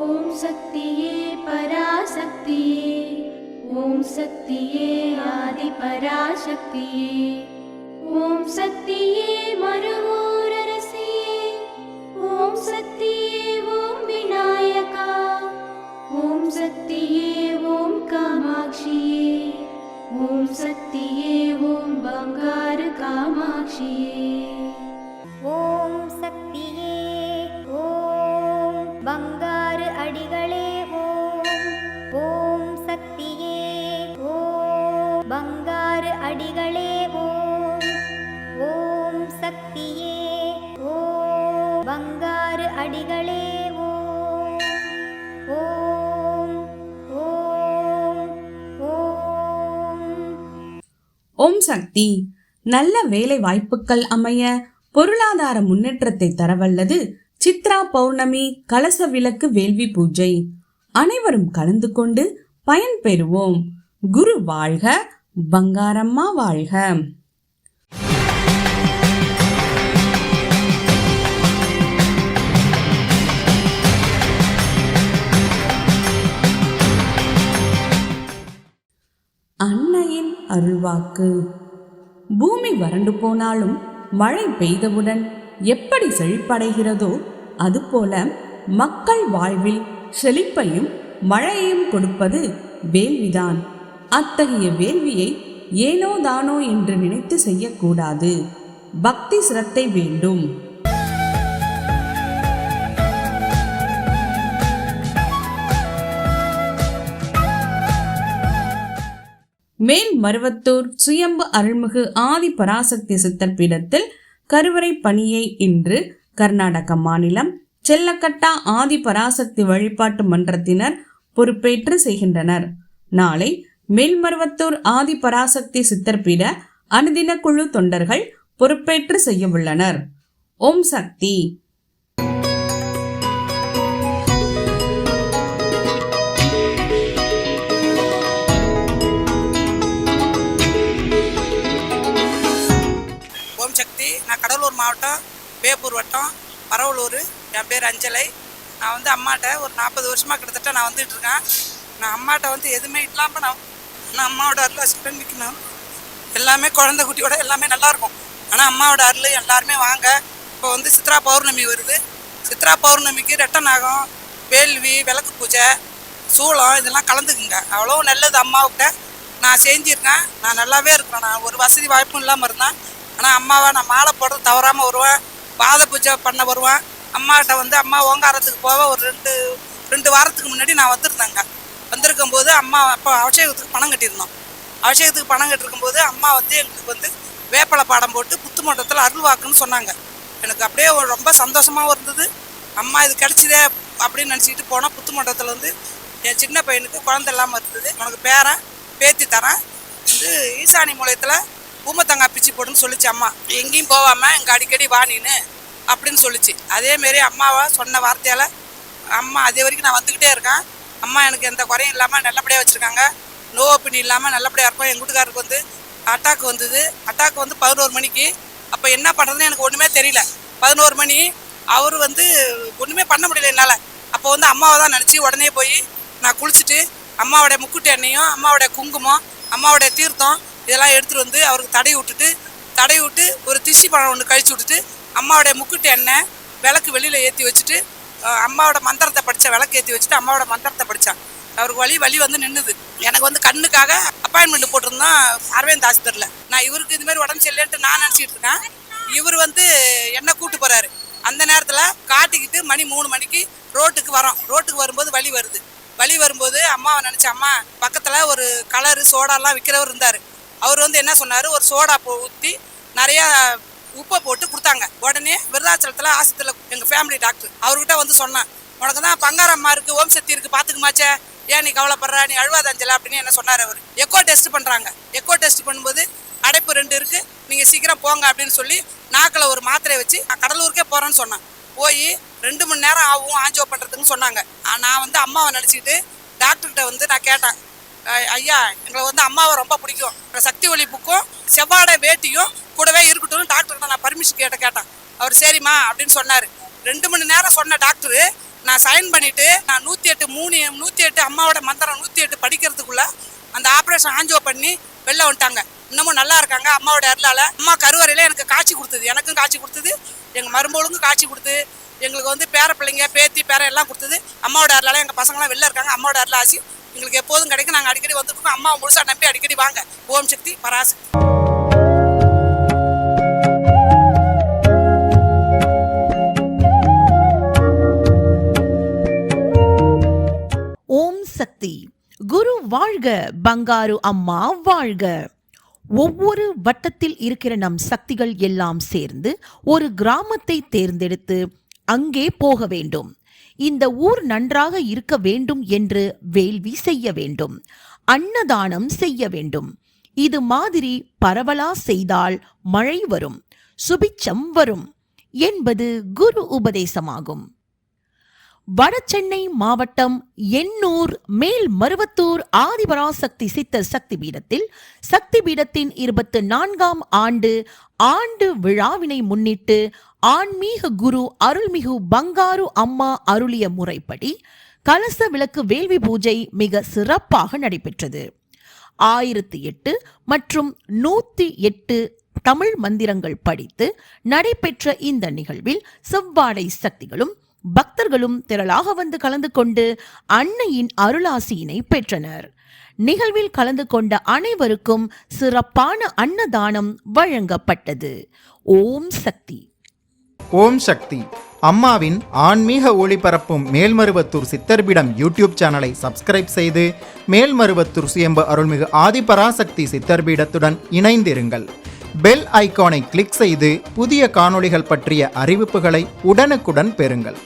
ஓம் சக்தியே பராசக்தியே, ஓம் சக்தியே ஆதி பராசக்தியே, ஓம் சக்தியே மறுவூரரசியே, ஓம் சக்தியே ஓம் விநாயகா, ஓம் சக்தியே ஓம் காமாட்சியே, ஓம் சக்தியே ஓம் பங்காரு காமாட்சியே. ஓம் சக்தியே ஓம் பங்காரு அடிகளே ஓம். ஓம் சக்தியே ஓம் பங்காரு அடிகளே ஓம். ஓம் சக்தியே ஓம் பங்காரு அடிகளே ஓம். ஓம் ஓம் ஓம். ஓம் சக்தி. நல்ல வேலை வாய்ப்புகள் அமைய, பொருளாதார முன்னேற்றத்தை தரவல்லது சித்ரா பௌர்ணமி கலச விளக்கு வேள்வி பூஜை. அனைவரும் கலந்து கொண்டு பயன் பெறுவோம். குரு வாழ்க, பங்காரம்மா வாழ்க. அன்னையின் அருள்வாக்கு. பூமி வறண்டு போனாலும் மழை பெய்தவுடன் எப்படி செழிப்படைகிறதோ அதுபோல மக்கள் வாழ்வில் செழிப்பையும் மழையையும் கொடுப்பது வேள்விதான். அத்தகைய வேள்வியை ஏனோ தானோ என்று நினைத்து செய்யக்கூடாது. பக்தி சிரத்தை வேண்டும். மேல்மருவத்தூர் சுயம்பு அருள்மிகு ஆதி பராசக்தி சித்தர் பீடத்தில் கருவறை பணியை இன்று கர்நாடக மாநிலம் செல்லக்கட்டா ஆதி பராசக்தி வழிபாட்டு மன்றத்தினர் பொறுப்பேற்று செய்கின்றனர். நாளை மேல்மருவத்தூர் ஆதி பராசக்தி சித்தர் பீட அனுதின குழு தொண்டர்கள் பொறுப்பேற்று செய்ய உள்ளனர். ஓம் சக்தி. நான் கடலூர் மாவட்டம் வேப்பூர் வட்டம் பரவலூர். என் பேர் அஞ்சலை. நான் அம்மாட்ட ஒரு 40 வருஷமாக கிட்டத்தட்ட நான் வந்துட்டுருக்கேன். நான் அம்மாட்ட எதுவுமே இல்லாமல் நான் அம்மாவோட அருள் ஸ்பெண்ட் பண்ணிக்கணும். எல்லாமே குழந்தை குட்டியோட எல்லாமே நல்லாயிருக்கும். ஆனால் அம்மாவோட அருள் எல்லாருமே வாங்க. இப்போ சித்ரா பௌர்ணமி வருது. சித்ரா பௌர்ணமிக்கு ரெட்டை நாகம், வேள்வி, விளக்கு பூஜை, சூளம் இதெல்லாம் கலந்துக்குங்க. அவ்வளோ நல்லது. அம்மாவுக்கிட்ட நான் செஞ்சுருக்கேன். நான் நல்லாவே இருக்கிறேன். நான் ஒரு வசதி வாய்ப்பும் இல்லாமல் இருந்தேன். ஆனால் அம்மாவை நான் மாலை போடுறது தவறாமல் வருவேன். பாத பூஜை பண்ண வருவேன். அம்மாகிட்ட அம்மா ஓங்காரத்துக்கு போக ஒரு ரெண்டு வாரத்துக்கு முன்னாடி நான் வந்திருந்தேங்க. வந்திருக்கும் போது அம்மா அப்போ அபிஷேகத்துக்கு பணம் கட்டியிருந்தோம். அபிஷேகத்துக்கு பணம் கட்டிருக்கும் போது அம்மா எங்களுக்கு வேப்பலை பாடம் போட்டு புத்துமண்டலத்தில் அருள் வாக்குன்னு சொன்னாங்க. எனக்கு அப்படியே ரொம்ப சந்தோஷமாகவும் இருந்தது. அம்மா இது கிடச்சிதே அப்படின்னு நினச்சிக்கிட்டு போனால் புத்துமண்டலத்தில் என் சின்ன பையனுக்கு குழந்தை இல்லாமல் இருந்தது. உனக்கு பேரன் பேத்தி தரேன் ஈசானி மூலயத்தில் ஊமத்தங்காய் பிச்சு போடுன்னு சொல்லிச்சு அம்மா. எங்கேயும் போகாமல் இங்கே அடிக்கடி வாணின்னு அப்படின்னு சொல்லிச்சு. அதேமாரி அம்மாவை சொன்ன வார்த்தையால் அம்மா அதே வரைக்கும் நான் வந்துக்கிட்டே இருக்கேன். அம்மா எனக்கு எந்த குறையும் இல்லாமல் நல்லபடியாக வச்சுருக்காங்க. நோ பின்னி இல்லாமல் நல்லபடியாக இருக்கும். எங்கள் வீட்டுக்காருக்கு அட்டாக் வந்தது. அட்டாக் 11 மணிக்கு. அப்போ என்ன பண்ணுறதுன்னு எனக்கு ஒன்றுமே தெரியல. 11 மணி. அவர் ஒன்றுமே பண்ண முடியல என்னால். அப்போ அம்மாவை தான் நினச்சி உடனே போய் நான் குளிச்சுட்டு அம்மாவோடைய முக்குட்டு எண்ணெயும், அம்மாவோடைய குங்குமம், அம்மாவோடைய தீர்த்தம் இதெல்லாம் எடுத்துகிட்டு அவருக்கு தடவி விட்டு ஒரு திஷி பழம் ஒன்று கழிச்சு விட்டுட்டு அம்மாவோடைய முக்குட்டு எண்ணெய் விளக்கு வெளியில் ஏற்றி வச்சுட்டு அம்மாவோட மந்திரத்தை படித்தேன். விளக்கு ஏற்றி வச்சுட்டு அம்மாவோட மந்திரத்தை படித்தேன். அவருக்கு வலி நின்றுது. எனக்கு கண்ணுக்காக அப்பாயின்மெண்ட் போட்டிருந்தான் அரவிந்த் ஆஸ்பத்திரியில். நான் இவருக்கு இதுமாரி உடம்பு சரியில்லைன்ட்டு நான் நினச்சிட்டு இருக்கேன். இவர் என்ன கூப்பிட்டு போகிறாரு. அந்த நேரத்தில் காட்டிக்கிட்டு மணி 3 மணிக்கு ரோட்டுக்கு வரோம். ரோட்டுக்கு வரும்போது வலி வரும்போது அம்மாவை நினச்சி அம்மா பக்கத்தில் ஒரு கலரு சோடாலாம் விற்கிறவர் இருந்தார். அவர் என்ன சொன்னார், ஒரு சோடா ஊற்றி நிறையா உப்பை போட்டு கொடுத்தாங்க. உடனே விருதாச்சலத்தில் ஆஸ்பத்திரியில் எங்கள் ஃபேமிலி டாக்டர் அவர்கிட்ட சொன்னேன், உனக்கு தான் பங்காரம்மா இருக்குது, ஓம் சக்தி இருக்குது, பார்த்துக்குமாச்சே, ஏன் நீ கவலைப்படுற, நீ அழுவாதஞ்சல அப்படின்னு என்ன சொன்னார். அவர் எக்கோ டெஸ்ட் பண்ணுறாங்க. எக்கோ டெஸ்ட் பண்ணும்போது அடைப்பு 2 இருக்குது, நீங்கள் சீக்கிரம் போங்க அப்படின்னு சொல்லி நாக்கில் ஒரு மாத்திரையை வச்சு கடலூருக்கே போகிறேன்னு சொன்னேன். போய் 2 மணி நேரம் ஆகும் ஆஞ்சியோ பண்ணுறதுன்னு சொன்னாங்க. நான் அம்மாவை நினச்சிக்கிட்டு டாக்டர்கிட்ட நான் கேட்டேன், ஐயா எங்களை அம்மாவை ரொம்ப பிடிக்கும், சக்தி ஒளி புக்கும் செவ்வாடை வேட்டியும் கூடவே இருக்கட்டும் டாக்டர்கிட்ட நான் பர்மிஷன் கேட்டேன். அவர் சரிம்மா அப்படின்னு சொன்னார். 2 மணி நேரம் சொன்ன டாக்டரு நான் சைன் பண்ணிவிட்டு நான் 108 அம்மாவோட மந்திரம் 108 படிக்கிறதுக்குள்ளே அந்த ஆப்ரேஷன் ஆஞ்சியோ பண்ணி வெளில வந்துட்டாங்க. இன்னமும் நல்லா இருக்காங்க. அம்மாவோட அருளால் அம்மா கருவறையில் எனக்கு காட்சி கொடுத்தது, எனக்கும் காட்சி கொடுத்தது, எங்கள் மருமகளுக்கும் காட்சி கொடுத்து, எங்களுக்கு வந்து பேர பிள்ளைங்க பேத்தி பேர எல்லாம் கொடுத்தது. அம்மாவோட அருளால் எங்கள் பசங்களாம் வெளில இருக்காங்க. அம்மாவோட அருள் ஆசி எங்களுக்கு எப்போதும் கிடைக்கும். நாங்கள் அடிக்கடி வந்துருக்கோம். அம்மாவை முழுசாக நம்பி அடிக்கடி வாங்க. ஓம் சக்தி பராசக்தி. ஓம் சக்தி. குரு வாழ்க, பங்காரு அம்மா வாழ்க. ஒவ்வொரு வட்டத்தில் இருக்கிற நம் சக்திகள் எல்லாம் சேர்ந்து ஒரு கிராமத்தை தேர்ந்தெடுத்து அங்கே போக வேண்டும். இந்த ஊர் நன்றாக இருக்க வேண்டும் என்று வேள்வி செய்ய வேண்டும், அன்னதானம் செய்ய வேண்டும். இது மாதிரி பரவலா செய்தால் மழை வரும், சுபிச்சம் வரும் என்பது குரு உபதேசமாகும். வடசென்னை மாவட்டம் எண்ணூர் மேல்மருவத்தூர் ஆதிபராசக்தி சித்தர் சக்தி பீடத்தில் சக்தி பீடத்தின் 24ஆம் ஆண்டு விழாவினை முன்னிட்டு ஆன்மீக குரு அருள்மிகு பங்காரு அம்மா அருளிய முறைப்படி கலச விளக்கு வேள்வி பூஜை மிக சிறப்பாக நடைபெற்றது. 1008 மற்றும் 108 தமிழ் மந்திரங்கள் படித்து நடைபெற்ற இந்த நிகழ்வில் செவ்வாடை சக்திகளும் பக்தர்களும் திரளாக வந்து கலந்து கொண்டு அன்னையின் அருளாசியினை பெற்றனர். நிகழ்வில் கலந்து கொண்ட அனைவருக்கும் சிறப்பான அன்னதானம் வழங்கப்பட்டது. ஓம் சக்தி. ஓம் சக்தி. அம்மாவின் ஆன்மீக ஒளிபரப்பும் மேல்மருவத்தூர் சித்தர்பீடம் யூடியூப் சேனலை சப்ஸ்கிரைப் செய்து மேல்மருவத்தூர் சுயம்பு அருள்மிகு ஆதிபராசக்தி சித்தர்பீடத்துடன் இணைந்திருங்கள். பெல் ஐகானை கிளிக் செய்து புதிய காணொளிகள் பற்றிய அறிவிப்புகளை உடனுக்குடன் பெறுங்கள்.